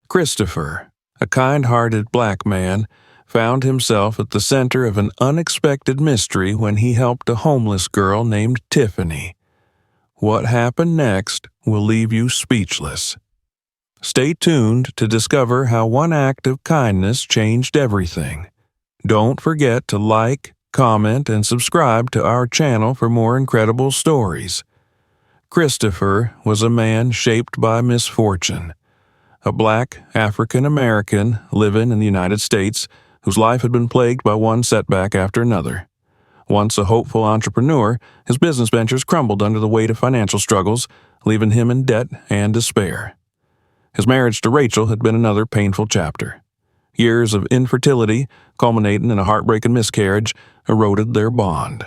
Christopher, a kind-hearted black man, found himself at the center of an unexpected mystery when he helped a homeless girl named Tiffany. What happened next will leave you speechless. Stay tuned to discover how one act of kindness changed everything. Don't forget to like, comment, and subscribe to our channel for more incredible stories. Christopher was a man shaped by misfortune. A black African-American living in the United States whose life had been plagued by one setback after another. Once a hopeful entrepreneur, his business ventures crumbled under the weight of financial struggles, leaving him in debt and despair. His marriage to Rachel had been another painful chapter. Years of infertility, culminating in a heartbreaking miscarriage, eroded their bond.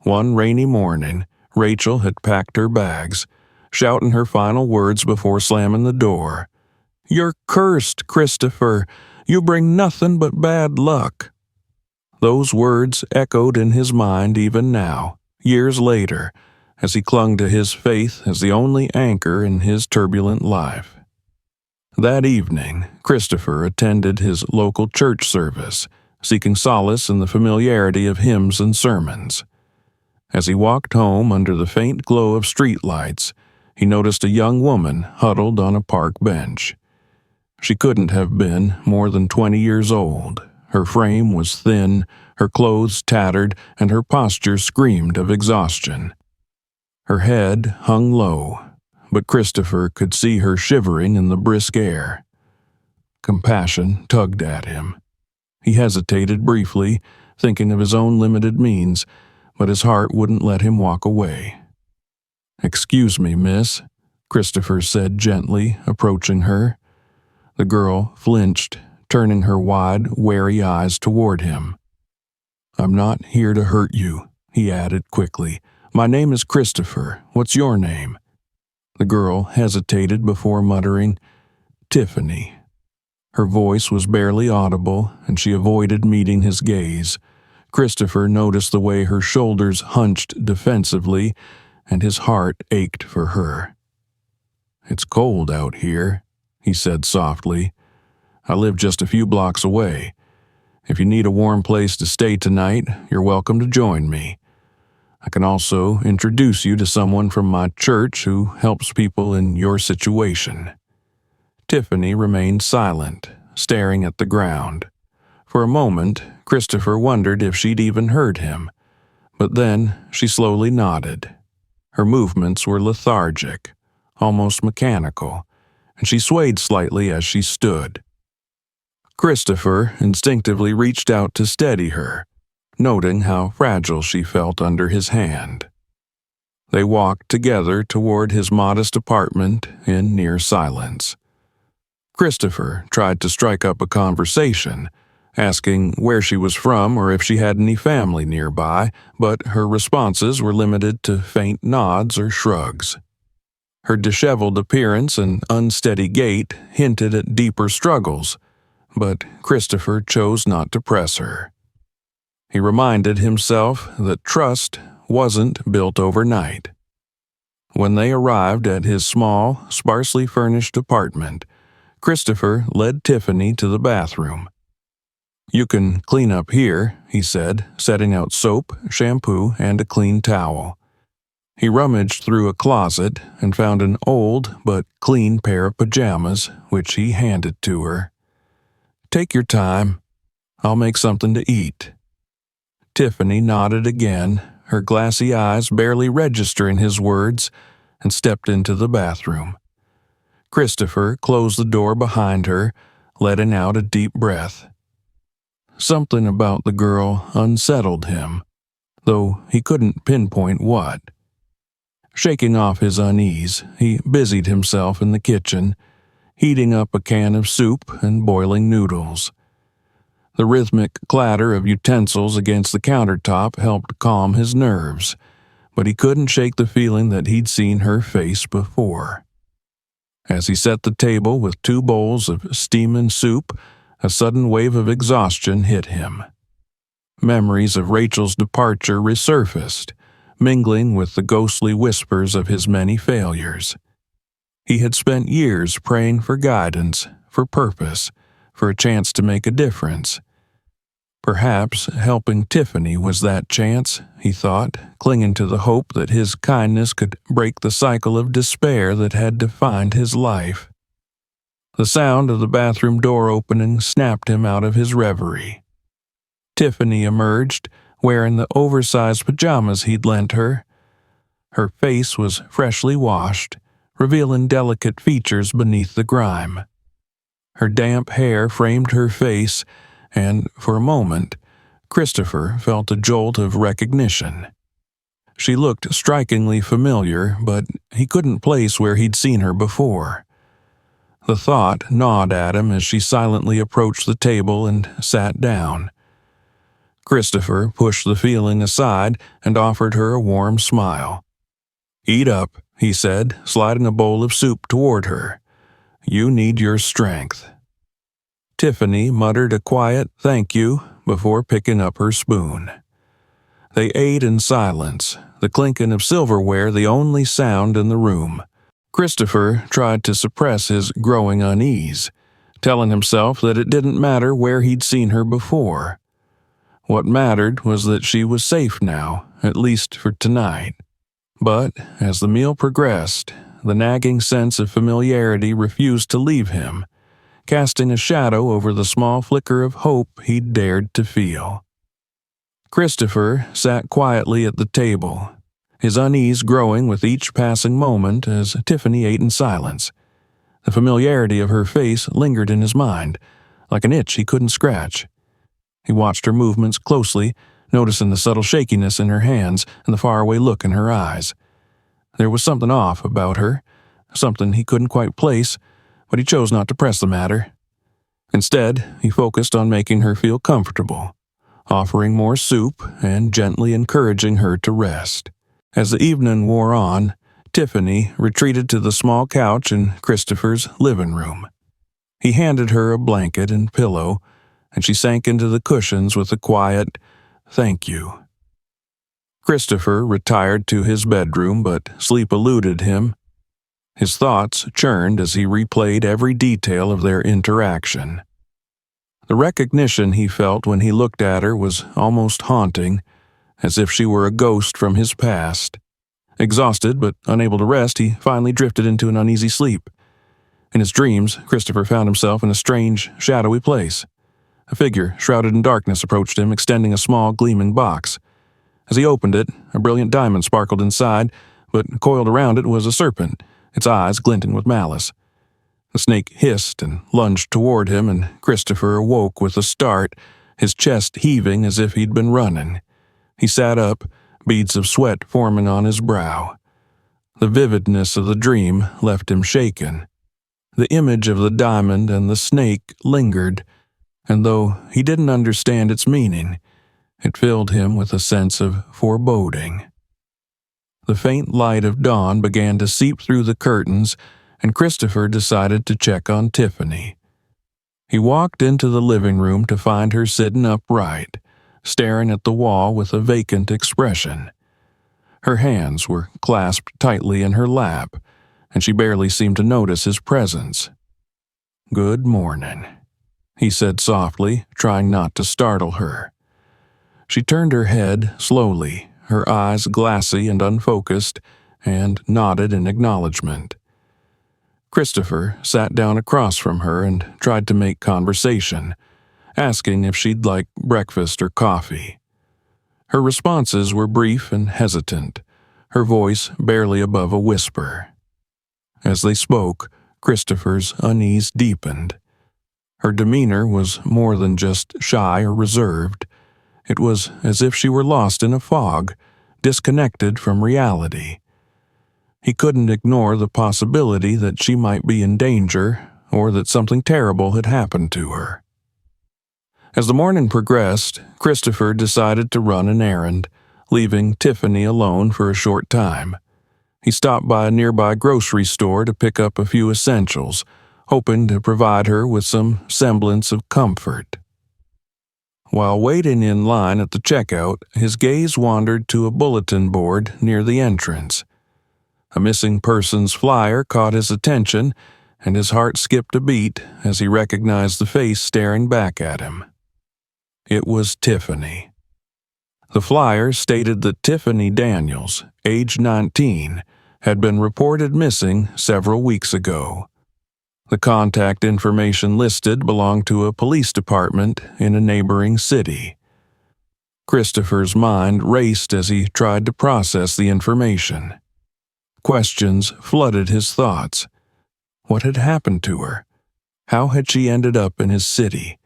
One rainy morning, Rachel had packed her bags, shouting her final words before slamming the door. "You're cursed, Christopher. You bring nothing but bad luck." Those words echoed in his mind even now, years later, as he clung to his faith as the only anchor in his turbulent life. That evening, Christopher attended his local church service, seeking solace in the familiarity of hymns and sermons. As he walked home under the faint glow of streetlights, he noticed a young woman huddled on a park bench. She couldn't have been more than 20 years old. Her frame was thin, her clothes tattered, and her posture screamed of exhaustion. Her head hung low, but Christopher could see her shivering in the brisk air. Compassion tugged at him. He hesitated briefly, thinking of his own limited means, but his heart wouldn't let him walk away. "Excuse me, miss," Christopher said gently, approaching her. The girl flinched, turning her wide, wary eyes toward him. "I'm not here to hurt you," he added quickly. "My name is Christopher. What's your name?" The girl hesitated before muttering, "Tiffany." Her voice was barely audible, and she avoided meeting his gaze. Christopher noticed the way her shoulders hunched defensively, and his heart ached for her. "It's cold out here," he said softly. "I live just a few blocks away. If you need a warm place to stay tonight, you're welcome to join me. I can also introduce you to someone from my church who helps people in your situation." Tiffany remained silent, staring at the ground. For a moment, Christopher wondered if she'd even heard him, but then she slowly nodded. Her movements were lethargic, almost mechanical, and she swayed slightly as she stood. Christopher instinctively reached out to steady her, noting how fragile she felt under his hand. They walked together toward his modest apartment in near silence. Christopher tried to strike up a conversation, asking where she was from or if she had any family nearby, but her responses were limited to faint nods or shrugs. Her disheveled appearance and unsteady gait hinted at deeper struggles, but Christopher chose not to press her. He reminded himself that trust wasn't built overnight. When they arrived at his small, sparsely furnished apartment, Christopher led Tiffany to the bathroom. "You can clean up here," he said, setting out soap, shampoo, and a clean towel. He rummaged through a closet and found an old but clean pair of pajamas, which he handed to her. "Take your time. I'll make something to eat." Tiffany nodded again, her glassy eyes barely registering his words, and stepped into the bathroom. Christopher closed the door behind her, letting out a deep breath. Something about the girl unsettled him, though he couldn't pinpoint what. Shaking off his unease, he busied himself in the kitchen, heating up a can of soup and boiling noodles. The rhythmic clatter of utensils against the countertop helped calm his nerves, but he couldn't shake the feeling that he'd seen her face before. As he set the table with 2 bowls of steaming soup, a sudden wave of exhaustion hit him. Memories of Rachel's departure resurfaced, mingling with the ghostly whispers of his many failures. He had spent years praying for guidance, for purpose, for a chance to make a difference. Perhaps helping Tiffany was that chance, he thought, clinging to the hope that his kindness could break the cycle of despair that had defined his life. The sound of the bathroom door opening snapped him out of his reverie. Tiffany emerged, wearing the oversized pajamas he'd lent her. Her face was freshly washed, revealing delicate features beneath the grime. Her damp hair framed her face, and, for a moment, Christopher felt a jolt of recognition. She looked strikingly familiar, but he couldn't place where he'd seen her before. The thought gnawed at him as she silently approached the table and sat down. Christopher pushed the feeling aside and offered her a warm smile. "Eat up," he said, sliding a bowl of soup toward her. "You need your strength." Tiffany muttered a quiet "thank you" before picking up her spoon. They ate in silence, the clinking of silverware the only sound in the room. Christopher tried to suppress his growing unease, telling himself that it didn't matter where he'd seen her before. What mattered was that she was safe now, at least for tonight. But as the meal progressed, the nagging sense of familiarity refused to leave him, casting a shadow over the small flicker of hope he'd dared to feel. Christopher sat quietly at the table, his unease growing with each passing moment as Tiffany ate in silence. The familiarity of her face lingered in his mind, like an itch he couldn't scratch. He watched her movements closely, noticing the subtle shakiness in her hands and the faraway look in her eyes. There was something off about her, something he couldn't quite place, but he chose not to press the matter. Instead, he focused on making her feel comfortable, offering more soup and gently encouraging her to rest. As the evening wore on, Tiffany retreated to the small couch in Christopher's living room. He handed her a blanket and pillow, and she sank into the cushions with a quiet, "thank you." Christopher retired to his bedroom, but sleep eluded him. His thoughts churned as he replayed every detail of their interaction. The recognition he felt when he looked at her was almost haunting, as if she were a ghost from his past. Exhausted but unable to rest, he finally drifted into an uneasy sleep. In his dreams, Christopher found himself in a strange, shadowy place. A figure, shrouded in darkness, approached him, extending a small, gleaming box. As he opened it, a brilliant diamond sparkled inside, but coiled around it was a serpent, its eyes glinting with malice. The snake hissed and lunged toward him, and Christopher awoke with a start, his chest heaving as if he'd been running. He sat up, beads of sweat forming on his brow. The vividness of the dream left him shaken. The image of the diamond and the snake lingered, and though he didn't understand its meaning, it filled him with a sense of foreboding. The faint light of dawn began to seep through the curtains, and Christopher decided to check on Tiffany. He walked into the living room to find her sitting upright, staring at the wall with a vacant expression. Her hands were clasped tightly in her lap, and she barely seemed to notice his presence. "Good morning," he said softly, trying not to startle her. She turned her head slowly, her eyes glassy and unfocused, and nodded in acknowledgement. Christopher sat down across from her and tried to make conversation, asking if she'd like breakfast or coffee. Her responses were brief and hesitant, her voice barely above a whisper. As they spoke, Christopher's unease deepened. Her demeanor was more than just shy or reserved. It was as if she were lost in a fog, disconnected from reality. He couldn't ignore the possibility that she might be in danger, or that something terrible had happened to her. As the morning progressed, Christopher decided to run an errand, leaving Tiffany alone for a short time. He stopped by a nearby grocery store to pick up a few essentials, hoping to provide her with some semblance of comfort. While waiting in line at the checkout, his gaze wandered to a bulletin board near the entrance. A missing persons flyer caught his attention, and his heart skipped a beat as he recognized the face staring back at him. It was Tiffany. The flyer stated that Tiffany Daniels, age 19, had been reported missing several weeks ago. The contact information listed belonged to a police department in a neighboring city. Christopher's mind raced as he tried to process the information. Questions flooded his thoughts. What had happened to her? How had she ended up in his city?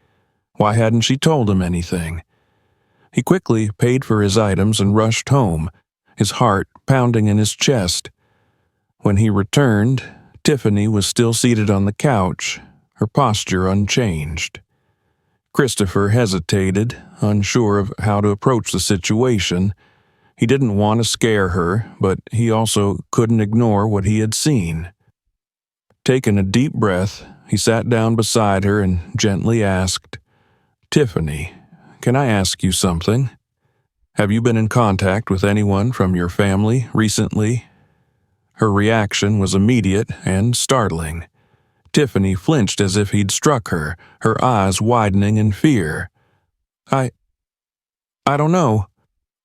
Why hadn't she told him anything? He quickly paid for his items and rushed home, his heart pounding in his chest. When he returned, Tiffany was still seated on the couch, her posture unchanged. Christopher hesitated, unsure of how to approach the situation. He didn't want to scare her, but he also couldn't ignore what he had seen. Taking a deep breath, he sat down beside her and gently asked, "Tiffany, can I ask you something? Have you been in contact with anyone from your family recently?" Her reaction was immediate and startling. Tiffany flinched as if he'd struck her, her eyes widening in fear. I don't know,"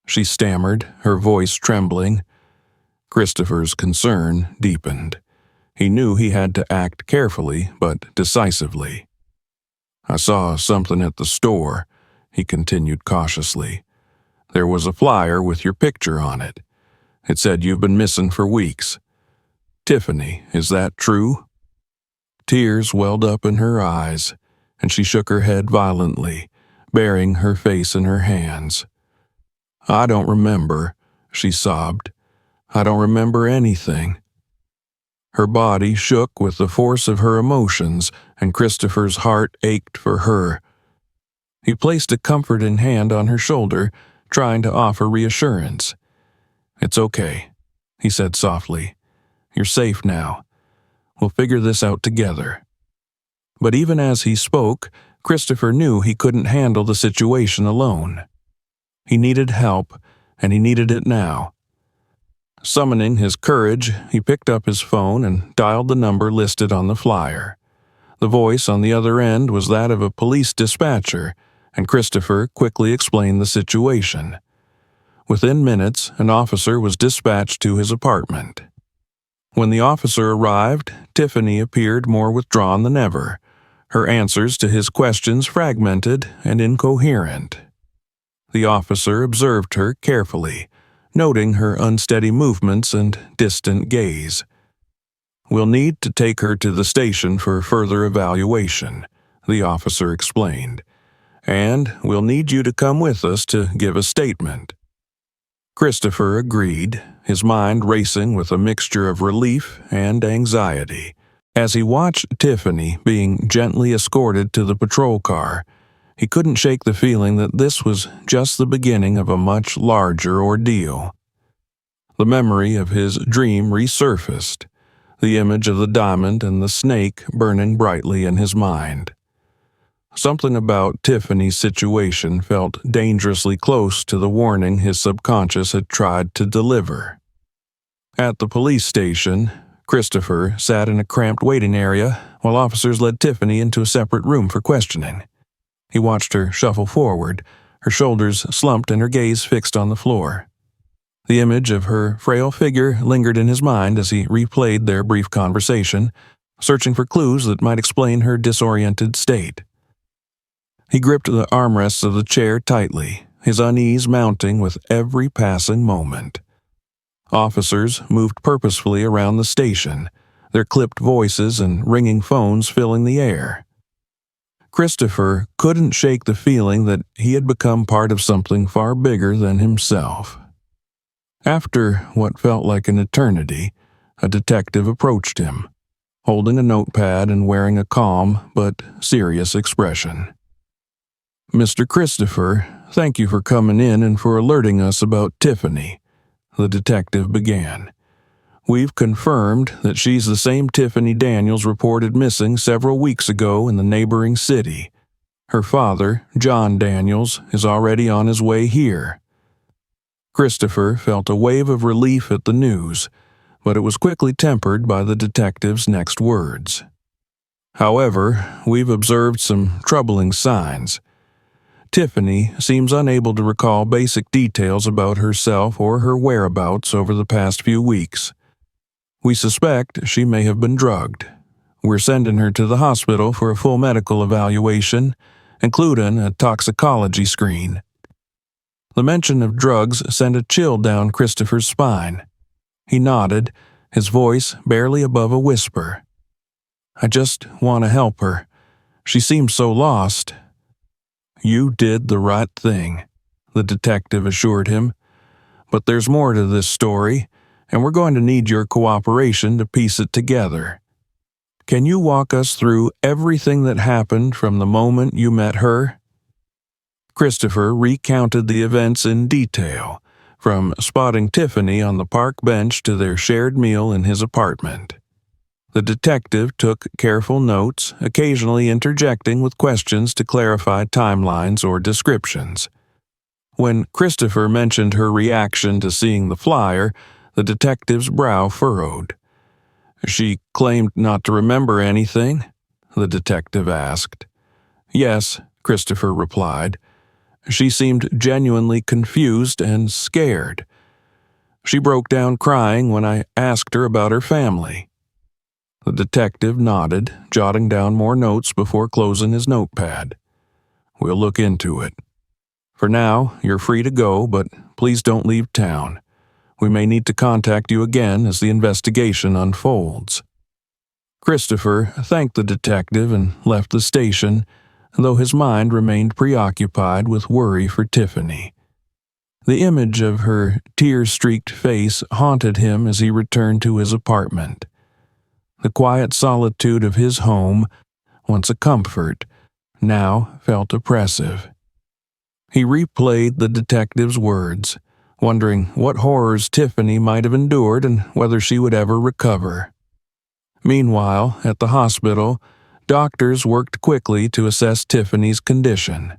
she stammered, her voice trembling. Christopher's concern deepened. He knew he had to act carefully but decisively. "I saw something at the store," he continued cautiously. "There was a flyer with your picture on it. It said you've been missing for weeks. Tiffany, is that true?" Tears welled up in her eyes, and she shook her head violently, burying her face in her hands. "I don't remember," she sobbed. "I don't remember anything." Her body shook with the force of her emotions, and Christopher's heart ached for her. He placed a comforting hand on her shoulder, trying to offer reassurance. "It's okay," he said softly. "You're safe now. We'll figure this out together." But even as he spoke, Christopher knew he couldn't handle the situation alone. He needed help, and he needed it now. Summoning his courage, he picked up his phone and dialed the number listed on the flyer. The voice on the other end was that of a police dispatcher, and Christopher quickly explained the situation. Within minutes, an officer was dispatched to his apartment. When the officer arrived, Tiffany appeared more withdrawn than ever, her answers to his questions fragmented and incoherent. The officer observed her carefully, noting her unsteady movements and distant gaze. "We'll need to take her to the station for further evaluation," the officer explained, "and we'll need you to come with us to give a statement." Christopher agreed, his mind racing with a mixture of relief and anxiety. As he watched Tiffany being gently escorted to the patrol car, he couldn't shake the feeling that this was just the beginning of a much larger ordeal. The memory of his dream resurfaced, the image of the diamond and the snake burning brightly in his mind. Something about Tiffany's situation felt dangerously close to the warning his subconscious had tried to deliver. At the police station, Christopher sat in a cramped waiting area while officers led Tiffany into a separate room for questioning. He watched her shuffle forward, her shoulders slumped and her gaze fixed on the floor. The image of her frail figure lingered in his mind as he replayed their brief conversation, searching for clues that might explain her disoriented state. He gripped the armrests of the chair tightly, his unease mounting with every passing moment. Officers moved purposefully around the station, their clipped voices and ringing phones filling the air. Christopher couldn't shake the feeling that he had become part of something far bigger than himself. After what felt like an eternity, a detective approached him, holding a notepad and wearing a calm but serious expression. "Mr. Christopher, thank you for coming in and for alerting us about Tiffany," the detective began. "We've confirmed that she's the same Tiffany Daniels reported missing several weeks ago in the neighboring city. Her father, John Daniels, is already on his way here." Christopher felt a wave of relief at the news, but it was quickly tempered by the detective's next words. However, we've observed some troubling signs. Tiffany seems unable to recall basic details about herself or her whereabouts over the past few weeks. We suspect she may have been drugged. We're sending her to the hospital for a full medical evaluation, including a toxicology screen. The mention of drugs sent a chill down Christopher's spine. He nodded, his voice barely above a whisper. I just want to help her. She seems so lost. You did the right thing, the detective assured him. But there's more to this story, and we're going to need your cooperation to piece it together. Can you walk us through everything that happened from the moment you met her? Christopher recounted the events in detail, from spotting Tiffany on the park bench to their shared meal in his apartment. The detective took careful notes, occasionally interjecting with questions to clarify timelines or descriptions. When Christopher mentioned her reaction to seeing the flyer, the detective's brow furrowed. She claimed not to remember anything? The detective asked. Yes, Christopher replied. She seemed genuinely confused and scared. She broke down crying when I asked her about her family. The detective nodded, jotting down more notes before closing his notepad. We'll look into it. For now, you're free to go, but please don't leave town. We may need to contact you again as the investigation unfolds. Christopher thanked the detective and left the station, though his mind remained preoccupied with worry for Tiffany. The image of her tear-streaked face haunted him as he returned to his apartment. The quiet solitude of his home, once a comfort, now felt oppressive. He replayed the detective's words, wondering what horrors Tiffany might have endured and whether she would ever recover. Meanwhile, at the hospital, doctors worked quickly to assess Tiffany's condition.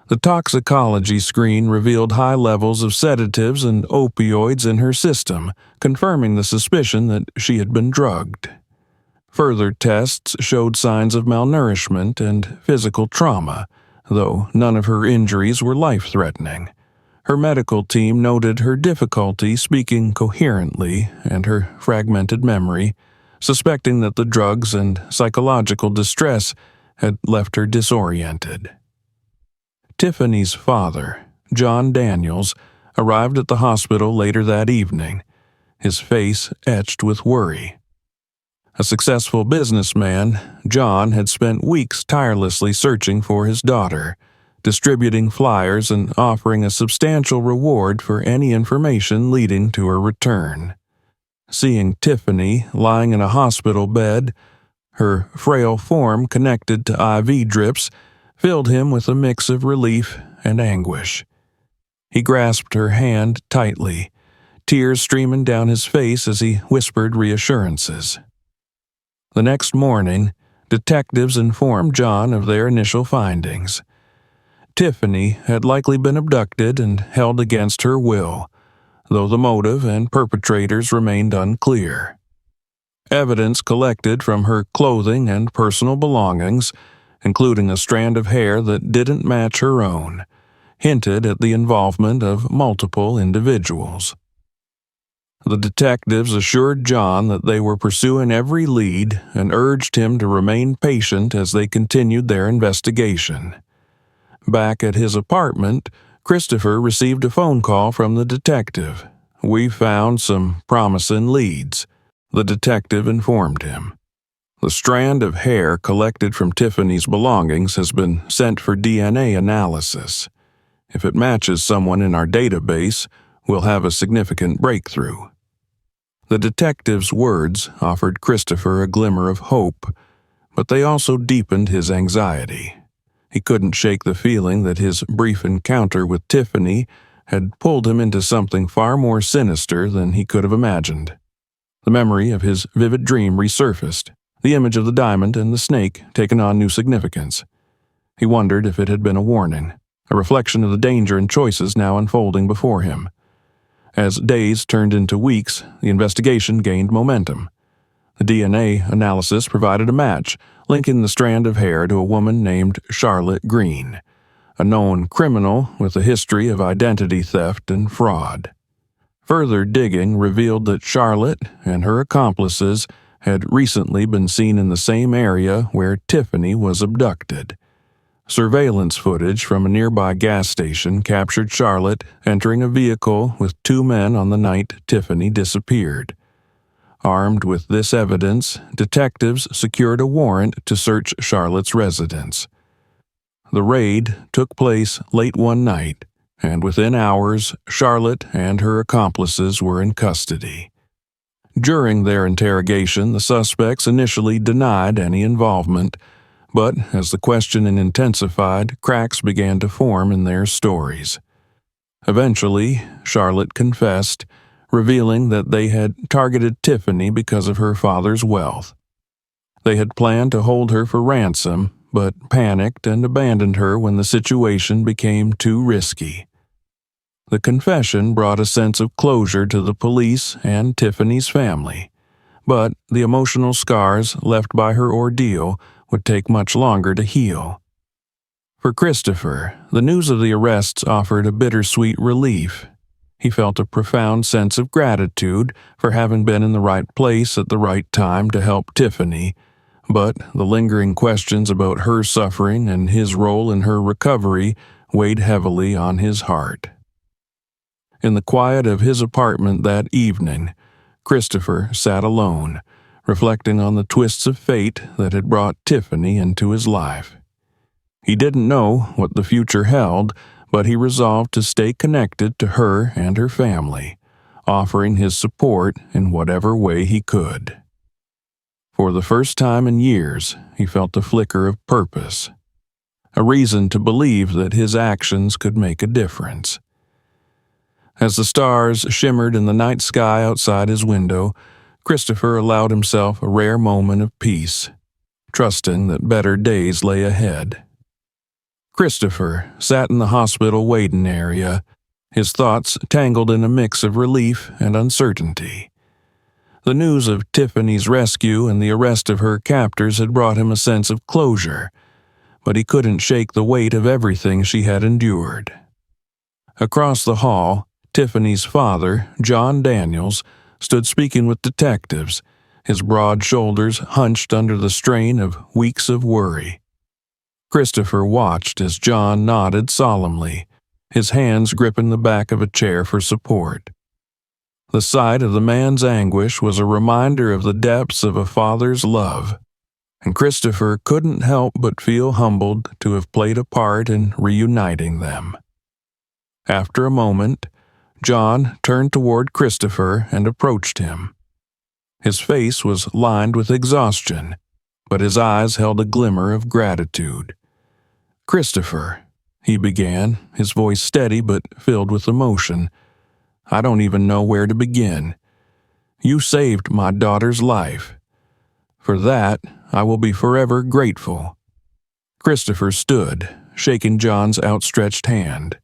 The toxicology screen revealed high levels of sedatives and opioids in her system, confirming the suspicion that she had been drugged. Further tests showed signs of malnourishment and physical trauma, though none of her injuries were life-threatening. Her medical team noted her difficulty speaking coherently and her fragmented memory, suspecting that the drugs and psychological distress had left her disoriented. Tiffany's father, John Daniels, arrived at the hospital later that evening, his face etched with worry. A successful businessman, John had spent weeks tirelessly searching for his daughter, distributing flyers and offering a substantial reward for any information leading to her return. Seeing Tiffany lying in a hospital bed, her frail form connected to IV drips, filled him with a mix of relief and anguish. He grasped her hand tightly, tears streaming down his face as he whispered reassurances. The next morning, detectives informed John of their initial findings. Tiffany had likely been abducted and held against her will, though the motive and perpetrators remained unclear. Evidence collected from her clothing and personal belongings, including a strand of hair that didn't match her own, hinted at the involvement of multiple individuals. The detectives assured John that they were pursuing every lead and urged him to remain patient as they continued their investigation. Back at his apartment, Christopher received a phone call from the detective. "We found some promising leads," the detective informed him. "The strand of hair collected from Tiffany's belongings has been sent for DNA analysis. If it matches someone in our database, we'll have a significant breakthrough." The detective's words offered Christopher a glimmer of hope, but they also deepened his anxiety. He couldn't shake the feeling that his brief encounter with Tiffany had pulled him into something far more sinister than he could have imagined. The memory of his vivid dream resurfaced, the image of the diamond and the snake taken on new significance. He wondered if it had been a warning, a reflection of the danger and choices now unfolding before him. As days turned into weeks, the investigation gained momentum. The DNA analysis provided a match, linking the strand of hair to a woman named Charlotte Green, a known criminal with a history of identity theft and fraud. Further digging revealed that Charlotte and her accomplices had recently been seen in the same area where Tiffany was abducted. Surveillance footage from a nearby gas station captured Charlotte entering a vehicle with two men on the night Tiffany disappeared. Armed with this evidence, detectives secured a warrant to search Charlotte's residence. The raid took place late one night, and within hours, Charlotte and her accomplices were in custody. During their interrogation, the suspects initially denied any involvement, but as the questioning intensified, cracks began to form in their stories. Eventually, Charlotte confessed, revealing that they had targeted Tiffany because of her father's wealth. They had planned to hold her for ransom, but panicked and abandoned her when the situation became too risky. The confession brought a sense of closure to the police and Tiffany's family, but the emotional scars left by her ordeal would take much longer to heal. For Christopher, the news of the arrests offered a bittersweet relief. He felt a profound sense of gratitude for having been in the right place at the right time to help Tiffany, but the lingering questions about her suffering and his role in her recovery weighed heavily on his heart. In the quiet of his apartment that evening, Christopher sat alone, reflecting on the twists of fate that had brought Tiffany into his life. He didn't know what the future held, but he resolved to stay connected to her and her family, offering his support in whatever way he could. For the first time in years, he felt a flicker of purpose, a reason to believe that his actions could make a difference. As the stars shimmered in the night sky outside his window, Christopher allowed himself a rare moment of peace, trusting that better days lay ahead. Christopher sat in the hospital waiting area, his thoughts tangled in a mix of relief and uncertainty. The news of Tiffany's rescue and the arrest of her captors had brought him a sense of closure, but he couldn't shake the weight of everything she had endured. Across the hall, Tiffany's father, John Daniels, stood speaking with detectives, his broad shoulders hunched under the strain of weeks of worry. Christopher watched as John nodded solemnly, his hands gripping the back of a chair for support. The sight of the man's anguish was a reminder of the depths of a father's love, and Christopher couldn't help but feel humbled to have played a part in reuniting them. After a moment, John turned toward Christopher and approached him. His face was lined with exhaustion, but his eyes held a glimmer of gratitude. "Christopher," he began, his voice steady but filled with emotion, "I don't even know where to begin. You saved my daughter's life. For that, I will be forever grateful." Christopher stood, shaking John's outstretched hand.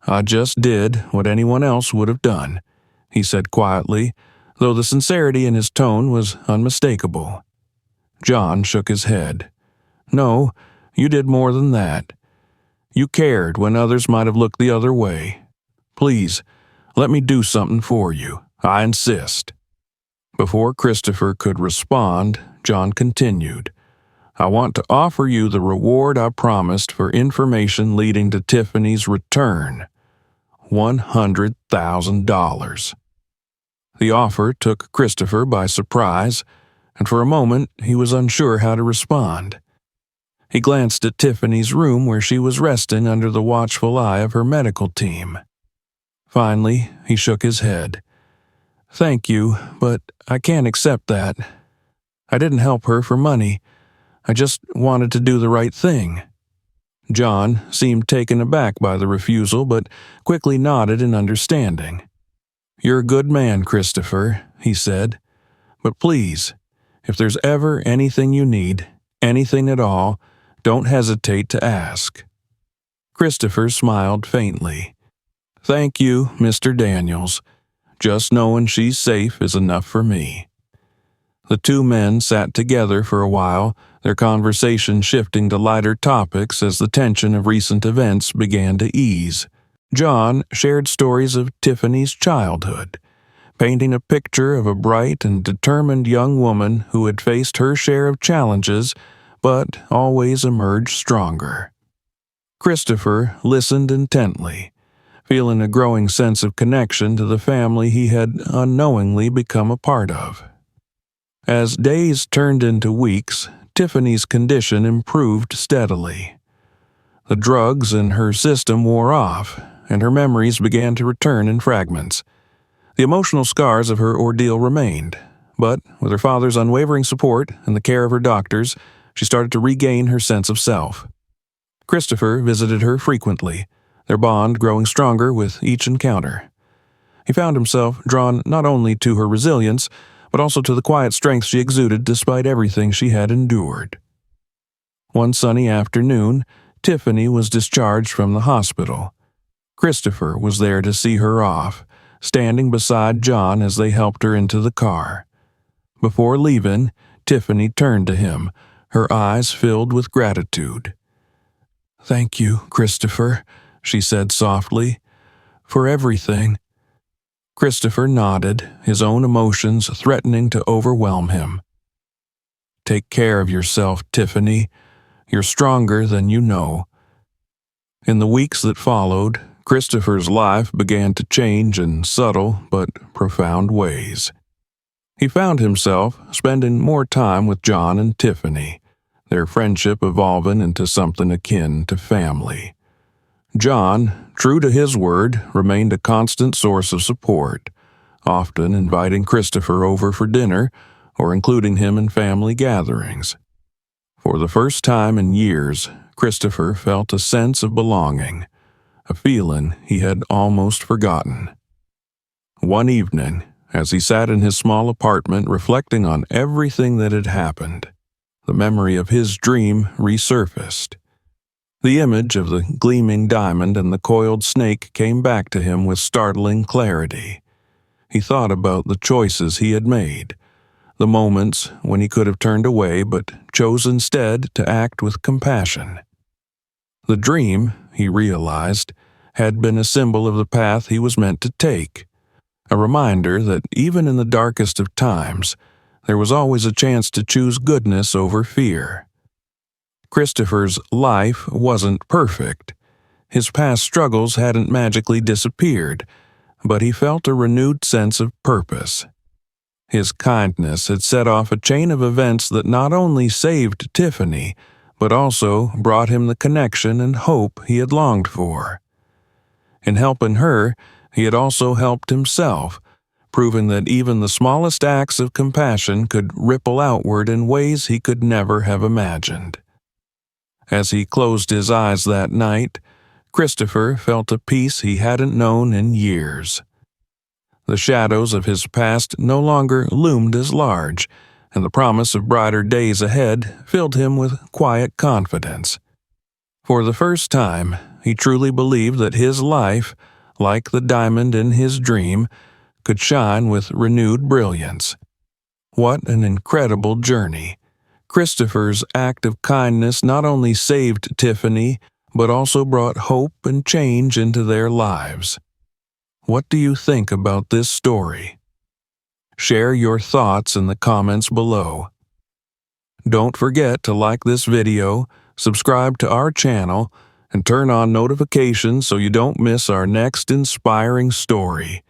"I just did what anyone else would have done," he said quietly, though the sincerity in his tone was unmistakable. John shook his head. "No, you did more than that. You cared when others might have looked the other way. Please, let me do something for you. I insist." Before Christopher could respond, John continued, "I want to offer you the reward I promised for information leading to Tiffany's return. $100,000. The offer took Christopher by surprise, and for a moment he was unsure how to respond. He glanced at Tiffany's room where she was resting under the watchful eye of her medical team. Finally, he shook his head. "Thank you, but I can't accept that. I didn't help her for money. I just wanted to do the right thing." John seemed taken aback by the refusal, but quickly nodded in understanding. "You're a good man, Christopher," he said. "But please, if there's ever anything you need, anything at all, don't hesitate to ask." Christopher smiled faintly. Thank you, Mr. Daniels. Just knowing she's safe is enough for me." The two men sat together for a while, their conversation shifting to lighter topics as the tension of recent events began to ease. John shared stories of Tiffany's childhood, painting a picture of a bright and determined young woman who had faced her share of challenges but always emerged stronger. Christopher listened intently, feeling a growing sense of connection to the family he had unknowingly become a part of. As days turned into weeks, Tiffany's condition improved steadily. The drugs in her system wore off, and her memories began to return in fragments. The emotional scars of her ordeal remained, but with her father's unwavering support and the care of her doctors, she started to regain her sense of self. Christopher visited her frequently, their bond growing stronger with each encounter. He found himself drawn not only to her resilience, but also to the quiet strength she exuded despite everything she had endured. One sunny afternoon, Tiffany was discharged from the hospital. Christopher was there to see her off, standing beside John as they helped her into the car. Before leaving, Tiffany turned to him, her eyes filled with gratitude. "Thank you, Christopher," she said softly, "for everything." Christopher nodded, his own emotions threatening to overwhelm him. "Take care of yourself, Tiffany. You're stronger than you know." In the weeks that followed, Christopher's life began to change in subtle but profound ways. He found himself spending more time with John and Tiffany, their friendship evolving into something akin to family. John, true to his word, remained a constant source of support, often inviting Christopher over for dinner or including him in family gatherings. For the first time in years, Christopher felt a sense of belonging, a feeling he had almost forgotten. One evening, as he sat in his small apartment reflecting on everything that had happened, the memory of his dream resurfaced. The image of the gleaming diamond and the coiled snake came back to him with startling clarity. He thought about the choices he had made, the moments when he could have turned away but chose instead to act with compassion. The dream, he realized, had been a symbol of the path he was meant to take, a reminder that even in the darkest of times, there was always a chance to choose goodness over fear. Christopher's life wasn't perfect. His past struggles hadn't magically disappeared, but he felt a renewed sense of purpose. His kindness had set off a chain of events that not only saved Tiffany, but also brought him the connection and hope he had longed for. In helping her, he had also helped himself, proving that even the smallest acts of compassion could ripple outward in ways he could never have imagined. As he closed his eyes that night, Christopher felt a peace he hadn't known in years. The shadows of his past no longer loomed as large, and the promise of brighter days ahead filled him with quiet confidence. For the first time, he truly believed that his life, like the diamond in his dream, could shine with renewed brilliance. What an incredible journey! Christopher's act of kindness not only saved Tiffany, but also brought hope and change into their lives. What do you think about this story? Share your thoughts in the comments below. Don't forget to like this video, subscribe to our channel, and turn on notifications so you don't miss our next inspiring story.